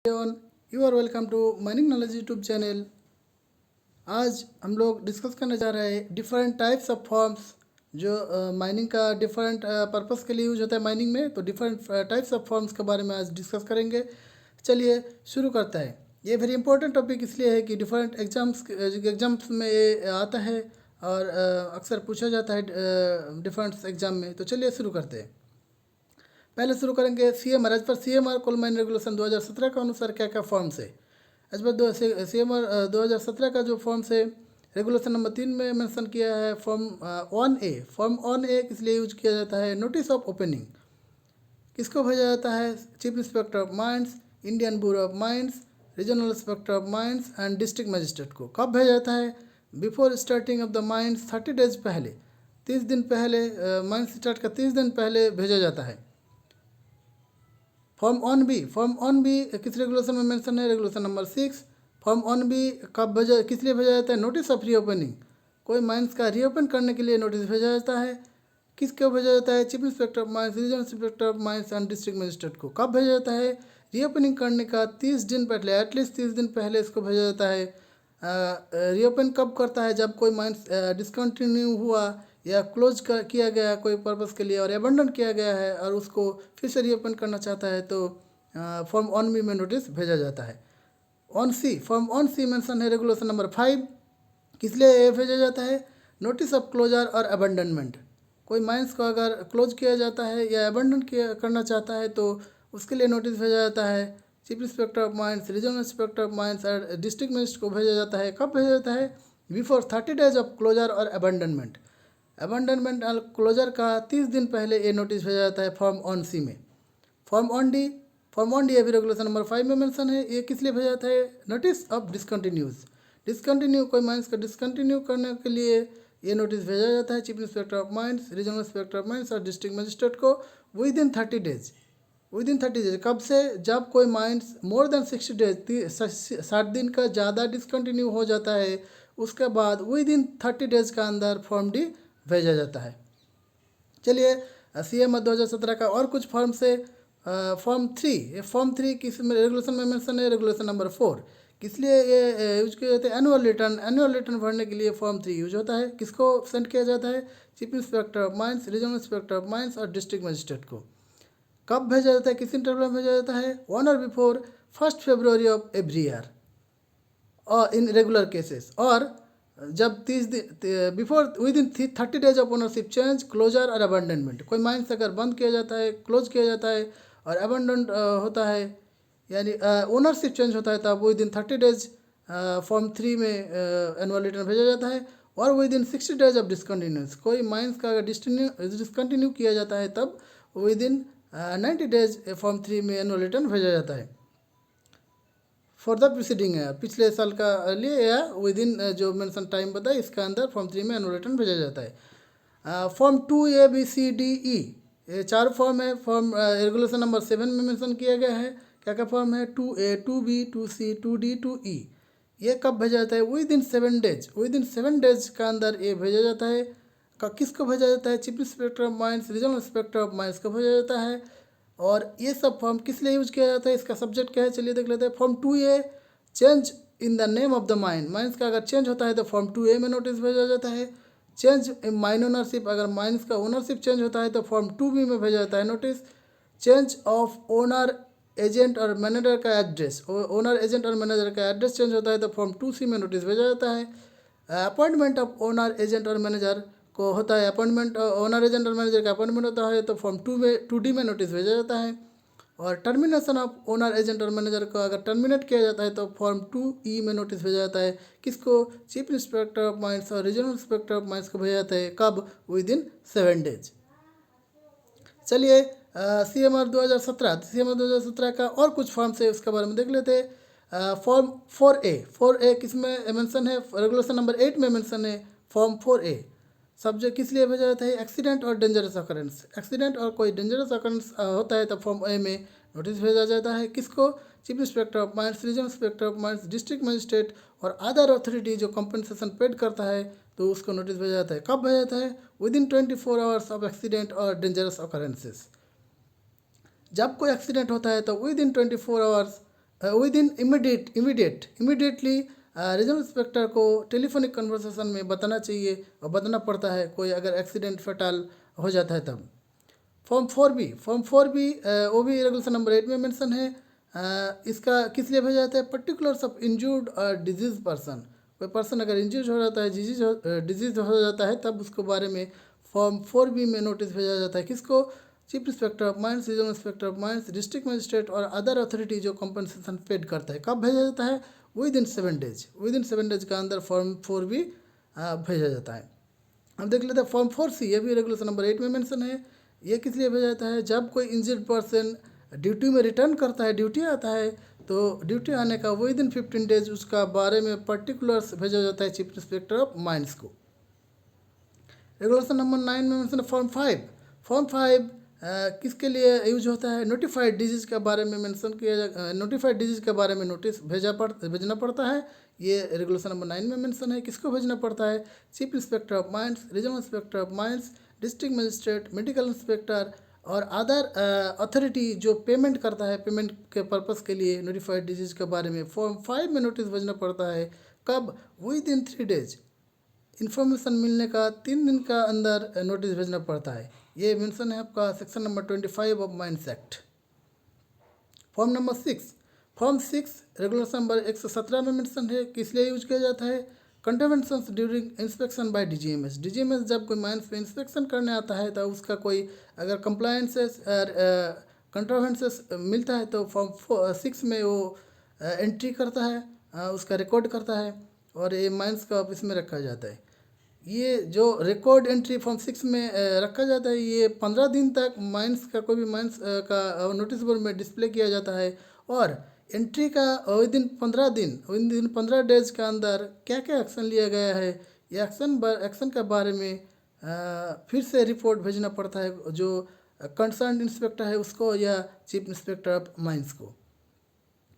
Everyone, you are welcome to mining knowledge YouTube channel. आज हम लोग डिस्कस करने जा रहे हैं डिफरेंट टाइप्स ऑफ फॉर्म्स जो माइनिंग का डिफरेंट पर्पस के लिए यूज होता है माइनिंग में। तो डिफरेंट टाइप्स ऑफ फॉर्म्स के बारे में आज डिस्कस करेंगे। चलिए शुरू करते हैं। ये वेरी इंपॉर्टेंट टॉपिक इसलिए है कि डिफरेंट एग्जाम्स में ये आता है और अक्सर पूछा जाता है डिफरेंट एग्जाम में। तो चलिए शुरू करते हैं। पहले शुरू करेंगे CMR. As per CMR coal mine regulation 2017 के अनुसार क्या क्या फॉर्म्स है। एज पर सीएमआर 2017 का जो फॉर्म्स है रेगुलेशन नंबर 3 में मेंशन किया है फॉर्म 1A। फॉर्म 1A किस लिए यूज किया जाता है? नोटिस ऑफ ओपनिंग किसको भेजा जाता है? Chief inspector of mines, Indian bureau of mines, regional inspector of mines and district magistrate को। कब भेजा जाता है? Before starting of the mines 30 days पहले, 30 दिन पहले, माइंस स्टार्ट का 30 दिन पहले भेजा जाता है। फॉर्म 1B किस रेगुलेशन में मेंशन है? Regulation number 6। फॉर्म 1B कब भेजा, किस लिए भेजा जाता है? नोटिस ऑफ रीओपनिंग, कोई माइंस का रीओपन करने के लिए नोटिस भेजा जाता है। किसको भेजा जाता है? Chief inspector of mines, regional inspector of mines and district magistrate को। कब भेजा जाता है? रीओपनिंग करने का 30 दिन पहले, एटलीस्ट 30 दिन पहले इसको भेजा जाता है। रीओपन कब करता है? जब कोई माइंस डिसकंटिन्यू हुआ या क्लोज किया गया कोई पर्पस के लिए और एबंडन किया गया है और उसको फिर से रीओपन करना चाहता है तो फॉर्म 1B में नोटिस भेजा जाता है। 1C, फॉर्म 1C मेंशन है रेगुलेशन नंबर 5। किस लिए भेजा जाता है? नोटिस ऑफ क्लोजर और अबंडनमेंट, कोई माइंस को अगर क्लोज किया जाता है या अबंडन करना चाहता है तो उसके लिए नोटिस भेजा जाता है। Chief inspector of mines, regional inspector of mines और डिस्ट्रिक्ट मजिस्ट्रेट को भेजा जाता है। कब भेजा जाता है? बिफोर 30 डेज ऑफ क्लोजर और अबंडनमेंट। अबंडनमेंट और क्लोजर का 30 दिन पहले ये नोटिस भेजा जाता है फॉर्म 1C में। फॉर्म 1D अभी रेगुलेशन नंबर 5 में मेंशन है। ये किस लिए भेजा जाता है? नोटिस ऑफ डिसकंटिन्यू, कोई माइंस का डिसकंटिन्यू करने के लिए ये नोटिस भेजा जाता है chief inspector of mines, regional inspector of mines और डिस्ट्रिक्ट मजिस्ट्रेट को विद इन 30 डेज। कब से? जब कोई माइंस मोर देन 60 डेज, 60 दिन का ज़्यादा डिसकंटिन्यू हो जाता है, उसके बाद विद इन 30 डेज का अंदर फॉर्म D भेजा जाता है। चलिए सीएमआर 2017 का और कुछ फॉर्म से फॉर्म 3। ये फॉर्म 3 किस रेगुलेशन में मेंशन है? Regulation number 4। किस लिए ये यूज किया जाता है? एनुअल रिटर्न भरने के लिए फॉर्म 3 यूज होता है। किसको सेंड किया जाता है? Chief inspector of mines, regional inspector of mines और डिस्ट्रिक्ट मजिस्ट्रेट को। कब भेजा जाता है? किस इंटरवल में भेजा जाता है? ऑन और before 1 February of every year और इन रेगुलर केसेस, और जब 30 दिन before within 30 days of ownership change, closure और अबंडनमेंट, कोई माइंस अगर बंद किया जाता है, क्लोज किया जाता है और अबंडन होता है, यानी ओनरशिप चेंज होता है, तब विद इन 30 डेज फॉर्म 3 में एनुअल रिटर्न भेजा जाता है। और with in 60 days of discontinuous, कोई माइंस का अगर डिसकंटिन्यू किया जाता है तब विद इन 90 डेज फॉर्म 3 में एनुअल रिटर्न भेजा जाता है। फॉर द प्रीसीडिंग ईयर, पिछले साल का लिए या विद इन जो मेंशन टाइम बताया इसका अंदर फॉर्म 3 में एनुअल रिटर्न भेजा जाता है। Form 2A, B, C, D, E, ये 4 फॉर्म है। फॉर्म रेगुलेशन नंबर 7 में मेंशन किया गया है। क्या क्या फॉर्म है? 2A, 2B, 2C, 2D, 2E। ये कब भेजा जाता है? विद इन 7 डेज का अंदर ये भेजा जाता है। किसको भेजा जाता है? Chief inspector of mines, regional inspector of mines को भेजा जाता है। और ये सब फॉर्म किस लिए यूज किया जाता है? इसका सब्जेक्ट क्या है? चलिए देख लेते हैं। Form 2A, change in the name of the mine, mines का अगर चेंज होता है तो फॉर्म 2A में नोटिस भेजा जाता है। चेंज इन माइन ओनरशिप, अगर माइंस का ओनरशिप चेंज होता है तो फॉर्म 2B में भेजा जाता है notice. Change of owner, agent और मैनेजर का एड्रेस, ओनर, एजेंट और मैनेजर का एड्रेस चेंज होता है तो फॉर्म 2C में नोटिस भेजा जाता है। अपॉइंटमेंट ऑफ ओनर, एजेंट और मैनेजर को होता है, अपॉइंटमेंट ओनर, एजेंट और मैनेजर का अपॉइंटमेंट होता है तो फॉर्म 2D में नोटिस भेजा जाता है। और टर्मिनेशन ऑफ ओनर, एजेंट और मैनेजर को अगर टर्मिनेट किया जाता है तो फॉर्म 2E में नोटिस भेजा जाता है। किसको? चीफ इंस्पेक्टर ऑफ माइंस और रीजनल इंस्पेक्टर ऑफ माइंस को भेजा जाता है। कब? With in 7 days. चलिए सीएमआर 2017 का और कुछ फॉर्म से उसके बारे में देख लेते हैं। फॉर्म 4A किस में मेंशन है? रेगुलेशन नंबर 8 में मेंशन है फॉर्म 4A। सब्जेक्ट किस लिए भेजा जाता है? एक्सीडेंट और डेंजरस ऑकरेंस, एक्सीडेंट और कोई डेंजरस ऑकरेंस होता है तो फॉर्म A में नोटिस भेजा जाता है। किसको? Chief inspector of mines, regional inspector of mines, district magistrate और अदर अथॉरिटी जो कंपनसेशन पेड करता है तो उसको नोटिस भेजा जाता है। कब भेजा जाता है? With in 24 hours of accident और डेंजरस ऑकरेंसेस। जब कोई एक्सीडेंट होता है तो with in 24 hours with in immediately regional inspector को टेलीफोनिक कन्वर्सेशन में बताना चाहिए और बताना पड़ता है कोई अगर एक्सीडेंट फैटल हो जाता है तब। फॉर्म 4B वो भी रेगुलेशन नंबर 8 में मेंशन है। इसका किस लिए भेजा जाता है? पर्टिकुलर्स ऑफ इंजूर्ड और डिजीज पर्सन, कोई पर्सन अगर इंजर्ड हो जाता है, डिजीज हो जाता है, तब उसको बारे में फॉर्म 4B में नोटिस भेजा जाता है। किसको? Chief inspector of mines, regional inspector of mines, district magistrate और अदर अथॉरिटी जो कंपनसेशन पेड करता है। कब भेजा जाता है? विद इन 7 डेज का अंदर फॉर्म 4B भेजा जाता है। अब देख लेते हैं फॉर्म 4C, ये भी रेगुलेशन नंबर 8 में मेंशन है। ये किस लिए भेजा जाता है? जब कोई इंजर्ड पर्सन ड्यूटी में रिटर्न करता है, ड्यूटी आता है, तो ड्यूटी आने का विद इन 15 डेज उसका बारे में पर्टिकुलर्स भेजा जाता है चीफ इंस्पेक्टर ऑफ माइंस को। रेगुलेशन नंबर 9 में मेंशन फॉर्म 5 किसके लिए यूज होता है? नोटिफाइड डिजीज के बारे में मेंशन किया नोटिफाइड डिजीज के बारे में नोटिस भेजना पड़ता है। ये रेगुलेशन नंबर 9 में मेंशन है। किसको भेजना पड़ता है? Chief inspector of mines, regional inspector of mines, district magistrate, medical inspector और अदर अथॉरिटी जो पेमेंट करता है, पेमेंट के पर्पस के लिए नोटिफाइड डिजीज के बारे में फॉर्म 5 में नोटिस भेजना पड़ता है। कब? विद इन 3 डेज, इन्फॉर्मेशन मिलने का 3 दिन का अंदर नोटिस भेजना पड़ता है। ये मेंशन है आपका section number 25 of mines act. Form number 6 regulation number 117 में मेंशन है। किस लिए यूज किया जाता है? कंट्रावेंशंस ड्यूरिंग इंस्पेक्शन बाय डीजीएमएस जब कोई माइंस पे इंस्पेक्शन करने आता है तो उसका कोई अगर कंप्लायंसेस और कंट्रावेंसेस मिलता है तो फॉर्म 6 में वो एंट्री करता है, उसका रिकॉर्ड करता है और ये माइंस का ऑफिस में रखा जाता है। ये जो रिकॉर्ड एंट्री फॉर्म 6 में रखा जाता है, ये 15 दिन तक माइंस का कोई भी माइंस का नोटिस बोर्ड में डिस्प्ले किया जाता है। और एंट्री का विद इन 15 डेज के अंदर क्या क्या एक्शन लिया गया है, ये एक्शन के बारे में फिर से रिपोर्ट भेजना पड़ता है जो कंसर्न इंस्पेक्टर है उसको या चीफ इंस्पेक्टर ऑफ माइंस को।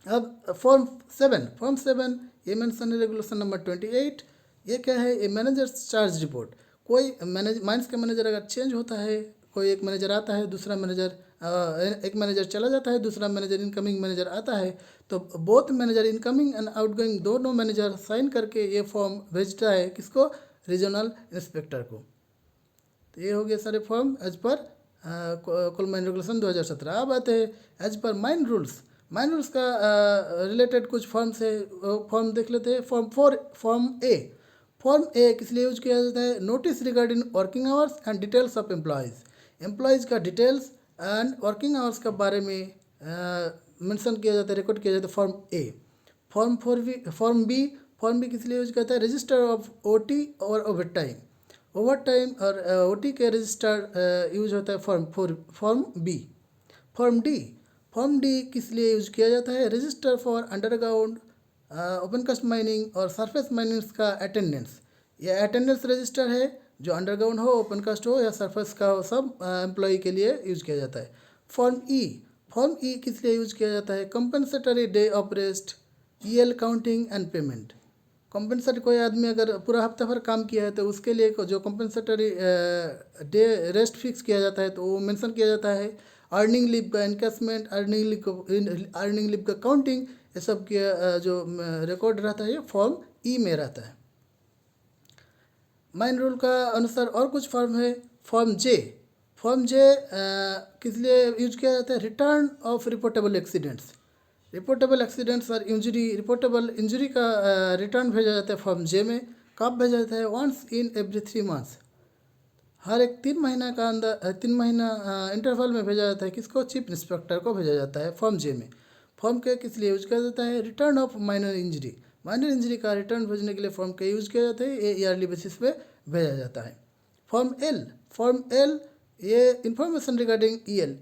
अब फॉर्म 7 ये मेंशन है रेगुलेशन नंबर 28। ये क्या है? ये मैनेजर्स चार्ज रिपोर्ट। कोई माइंस का मैनेजर अगर चेंज होता है, कोई एक मैनेजर आता है, दूसरा मैनेजर एक मैनेजर चला जाता है, दूसरा मैनेजर इनकमिंग मैनेजर आता है, तो both manager incoming and outgoing दोनों मैनेजर साइन करके ये फॉर्म भेजता है किसको? रीजनल इंस्पेक्टर को। तो ये हो गया सारे फॉर्म एज पर कोल माइन रेगुलेशन 2017। अब आते हैं एज पर माइन रूल्स का रिलेटेड कुछ फॉर्म्स है, फॉर्म देख लेते हैं। फॉर्म ए किस लिए यूज किया जाता है? Notice regarding working hours and details of employees का डिटेल्स एंड वर्किंग आवर्स के बारे में मेंशन किया जाता है, रिकॉर्ड किया जाता है फॉर्म ए। फॉर्म बी किस लिए यूज करता है? रजिस्टर ऑफ ओटी और ओवर टाइम और ओटी के रजिस्टर यूज होता है फॉर्म बी। फॉर्म डी किस लिए यूज किया जाता है? Register for underground open cast mining और सरफेस माइनिंग्स का अटेंडेंस। ये अटेंडेंस रजिस्टर है, जो अंडरग्राउंड हो, ओपन कास्ट हो या सरफेस का हो, सब एम्प्लॉय के लिए यूज किया जाता है। फॉर्म ई किस लिए यूज किया जाता है? Compensatory day of rest, EL counting and payment. Compensate कोई आदमी अगर पूरा हफ्ता भर काम किया है तो उसके लिए जो कंपनसेटरी डे रेस्ट फिक्स किया जाता है तो वो मेंशन किया जाता है। अर्निंग लीव का इनकेसमेंट, अर्निंग लीव का काउंटिंग, ये सब के जो रिकॉर्ड रहता है ये फॉर्म ई में रहता है। माइन रूल का अनुसार और कुछ फॉर्म है। फॉर्म जे किस लिए यूज किया जाता है? रिटर्न ऑफ रिपोर्टेबल एक्सीडेंट्स और रिपोर्टेबल इंजरी का रिटर्न भेजा जाता है फॉर्म जे में। कब भेजा जाता है? वंस इन एवरी 3 मंथ्स, हर एक 3 महीना का अंदर 3 महीना इंटरवल में भेजा जाता है। किसको? चीफ इंस्पेक्टर को भेजा जाता है फॉर्म जे में। फॉर्म के किस लिए यूज किया जाता है? रिटर्न ऑफ माइनर इंजरी का रिटर्न भेजने के लिए फॉर्म के यूज किया जाता है। ये ईयरली बेसिस पे भेजा जाता है। फॉर्म एल ये information regarding EL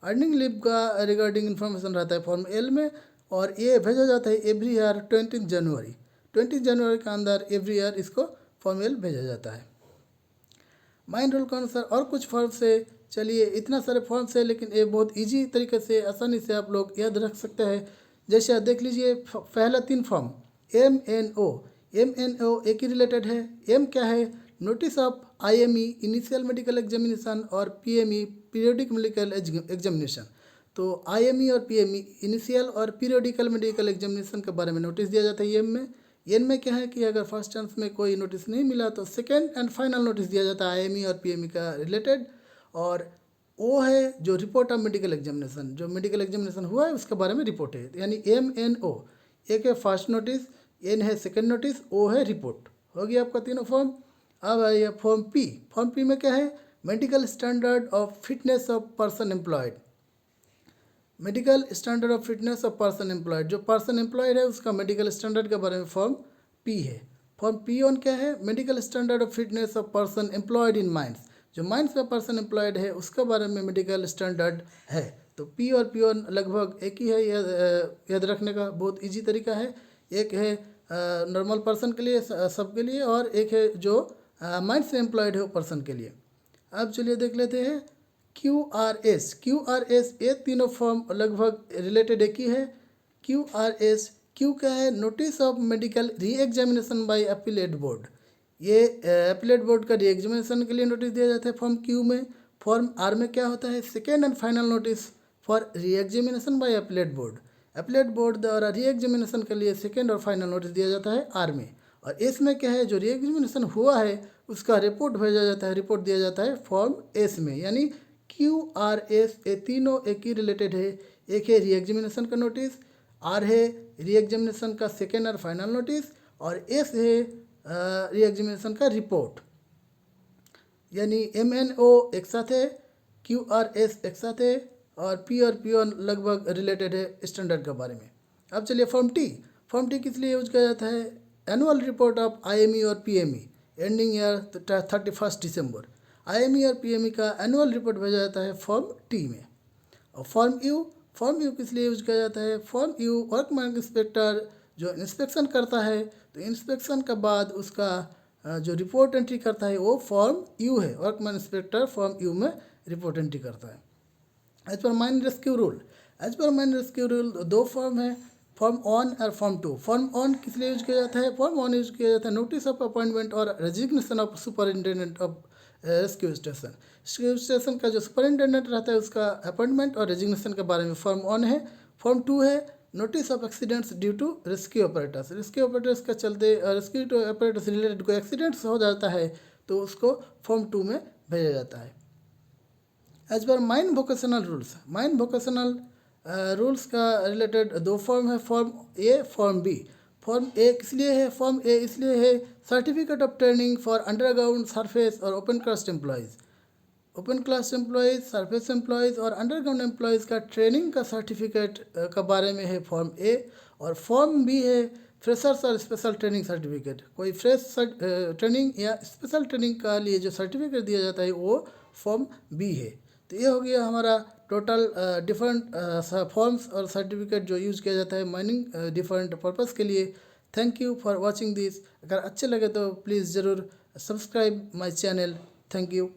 earning leave का रिगार्डिंग इन्फॉर्मेशन रहता है फॉर्म एल में, और ये भेजा जाता है एवरी ईयर 20 जनवरी के अंदर एवरी ईयर इसको फॉर्म एल भेजा जाता है। माइन रूल के अनुसार और कुछ फॉर्म्स है। चलिए, इतना सारे फॉर्म्स है लेकिन ये बहुत इजी तरीके से आसानी से आप लोग याद रख सकते हैं। जैसे आप देख लीजिए, पहला 3 फॉर्म MNO एक ही रिलेटेड है। M क्या है? Notice of IME initial medical examination और PME पीरियोडिक मेडिकल एग्जामिनेशन। तो IME और PME इनिशियल और पीरियोडिकल मेडिकल एग्जामिनेशन के बारे में नोटिस दिया जाता है एन में। एन में क्या है कि अगर फर्स्ट चांस में कोई नोटिस नहीं मिला तो सेकेंड एंड फाइनल नोटिस दिया जाता है IME और PME का रिलेटेड। और वो है जो रिपोर्ट ऑफ मेडिकल एग्जामिनेशन, जो मेडिकल एग्जामिनेशन हुआ है उसके बारे में रिपोर्ट है, यानी MNO। एक है फर्स्ट नोटिस, एन है सेकेंड नोटिस, ओ है रिपोर्ट। हो गया आपका तीनों फॉर्म। अब आइए फॉर्म पी। फॉर्म पी में क्या है? Medical standard of fitness of person employed. Medical standard of fitness of person employed, जो पर्सन एम्प्लॉयड है उसका मेडिकल स्टैंडर्ड के बारे में फॉर्म पी है। फॉर्म पी ऑन क्या है? Medical standard of fitness of person employed in mines, जो माइंस में पर्सन एम्प्लॉयड है उसके बारे में मेडिकल स्टैंडर्ड है। तो पी और पी ऑन लगभग एक ही है, याद रखने का बहुत इजी तरीका है। एक है नॉर्मल पर्सन के लिए, सबके लिए, और एक है जो माइंस से एम्प्लॉयड है वो पर्सन के लिए। अब चलिए देख लेते हैं QRS। QRS ये तीनों फॉर्म लगभग रिलेटेड एक ही है। QRS, क्यू क्या है? Notice of medical re examination by appellate board. ये अपीलेट बोर्ड का री एग्जामिनेशन के लिए नोटिस दिया जाता है फॉर्म क्यू में। फॉर्म आर में क्या होता है? Second and final notice for re examination by appellate board. Appellate board द्वारा री एग्जामिनेशन के लिए सेकेंड और फाइनल नोटिस दिया जाता है आर में। और एस में क्या है? जो री एग्जामिनेशन हुआ है उसका रिपोर्ट भेजा जाता है, रिपोर्ट दिया जाता है फॉर्म एस में। यानी QRS ये तीनों एक ही रिलेटेड है। एक है री एग्जामिनेशन का नोटिस, आर है री एग्जामिनेशन का सेकेंड और फाइनल नोटिस, और एस है री एग्जामिनेशन का रिपोर्ट। यानी MNO एक साथ है, QRS एक साथ है, और P और P लगभग रिलेटेड है स्टैंडर्ड के बारे में। अब चलिए फॉर्म टी। फॉर्म टी किस लिए यूज किया जाता है? एनुअल रिपोर्ट ऑफ IME और PME एंडिंग ईयर 31 दिसंबर। IME और PME का एनुअल रिपोर्ट भेजा जाता है फॉर्म टी में। और फॉर्म यू किस लिए यूज किया जाता है? फॉर्म यू वर्कमैन इंस्पेक्टर जो इंस्पेक्शन करता है, तो इंस्पेक्शन के बाद उसका जो रिपोर्ट एंट्री करता है वो फॉर्म यू है। वर्कमैन इंस्पेक्टर फॉर्म यू में रिपोर्ट एंट्री करता है। As per mine rescue rule, दो फॉर्म है, फॉर्म ऑन और फॉर्म टू। फॉर्म ऑन किस लिए यूज किया जाता है? फॉर्म ऑन यूज किया जाता है नोटिस ऑफ अपॉइंटमेंट और resignation of superintendent of rescue station. Rescue station का जो सुपरिटेंडेंट रहता है उसका अपॉइंटमेंट और रेजिग्नेशन के बारे में फॉर्म ऑन है। फॉर्म टू है notice of accidents due to rescue operators. Rescue operators का चलते रेस्क्यू ऑपरेटर्स रिलेटेड कोई एक्सीडेंट्स हो जाता है तो उसको फॉर्म टू में भेजा जाता है। As per mine vocational rules का रिलेटेड दो फॉर्म है, form A form B. Form A किस लिए है? फॉर्म ए इसलिए है certificate of training for underground, surface और open cast employees. Open class employees, surface employees और अंडरग्राउंड एम्प्लॉयज़ का ट्रेनिंग का सर्टिफिकेट का बारे में है फॉर्म ए। और फॉर्म बी है फ्रेशर्स और स्पेशल ट्रेनिंग सर्टिफिकेट। कोई फ्रेश ट्रेनिंग या स्पेशल ट्रेनिंग का लिए जो सर्टिफिकेट दिया जाता है वो फॉर्म बी है। तो ये हो गया हमारा टोटल डिफरेंट फॉर्म्स और सर्टिफिकेट जो यूज़ किया जाता है माइनिंग डिफरेंट पर्पज़ के लिए। Thank you for watching this. अगर अच्छे लगे तो प्लीज़ ज़रूर subscribe my channel. Thank you.